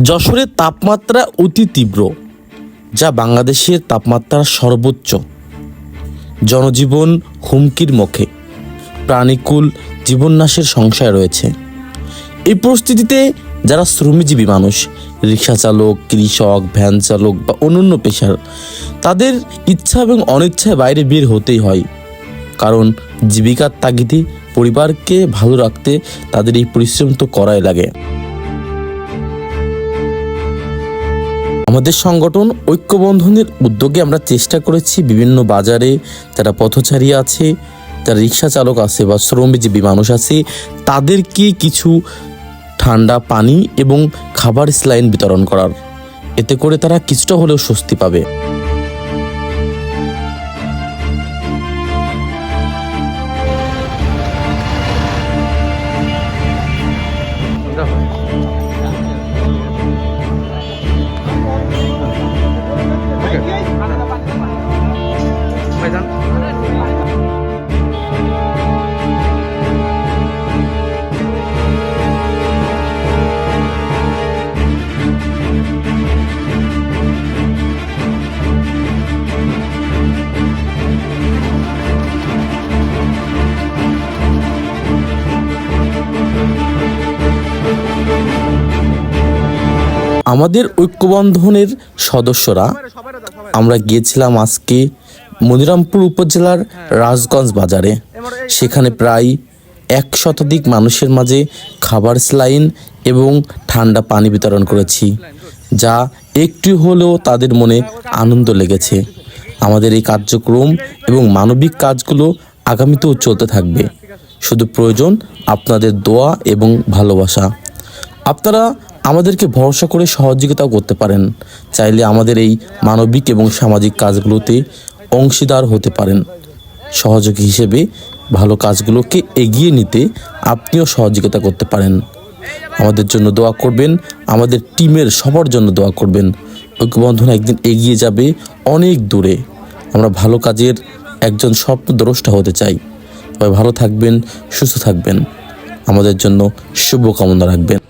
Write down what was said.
যশোরের তাপমাত্রা অতি তীব্র, যা বাংলাদেশের তাপমাত্রার সর্বোচ্চ। জনজীবন হুমকির মুখে, প্রাণীকুল জীবননাশের সংশয় রয়েছে। এই পরিস্থিতিতে যারা শ্রমজীবী মানুষ, রিক্সা চালক, কৃষক, ভ্যান চালক বা অন্যান্য পেশার, তাদের ইচ্ছা এবং অনিচ্ছায় বাইরে বের হতেই হয়। কারণ জীবিকার তাগিদে পরিবারকে ভালো রাখতে তাদের এই পরিশ্রম তো করাই লাগে। আমাদের সংগঠন ঐক্যবন্ধনের উদ্যোগে আমরা চেষ্টা করেছি বিভিন্ন বাজারে যারা পথচারী আছে, যারা রিক্সা চালক আছে বা শ্রমজীবী মানুষ আছে, তাদেরকে কিছু ঠান্ডা পানি এবং খাবার স্যালাইন বিতরণ করার। এতে করে তারা কিছুটা হলেও স্বস্তি পাবে। আমাদের ঐক্যবন্ধনের সদস্যরা আমরা গিয়েছিলাম আজকে মনিরামপুর উপজেলার রাজগঞ্জ বাজারে। সেখানে প্রায় 1 শতাধিক মানুষের মাঝে খাবার স্যালাইন এবং ঠান্ডা পানি বিতরণ করেছি, যা একটু হলেও তাদের মনে আনন্দ লেগেছে। আমাদের এই কার্যক্রম এবং মানবিক কাজগুলো আগামীতেও চলতে থাকবে। শুধু প্রয়োজন আপনাদের দোয়া এবং ভালোবাসা। আপনারা আমাদেরকে ভরসা করে সহযোগিতাও করতে পারেন। চাইলে আমাদের এই মানবিক এবং সামাজিক কাজগুলোতে অংশীদার হতে পারেন। সহযোগী হিসেবে ভালো কাজগুলোকে এগিয়ে নিতে আপনিও সহযোগিতা করতে পারেন। আমাদের জন্য দোয়া করবেন, আমাদের টিমের সবার জন্য দোয়া করবেন। ঐক্যবন্ধন একদিন এগিয়ে যাবে অনেক দূরে। আমরা ভালো কাজের একজন স্বপ্নদ্রষ্টা হতে চাই। সবাই ভালো থাকবেন, সুস্থ থাকবেন। আমাদের জন্য শুভকামনা রাখবেন।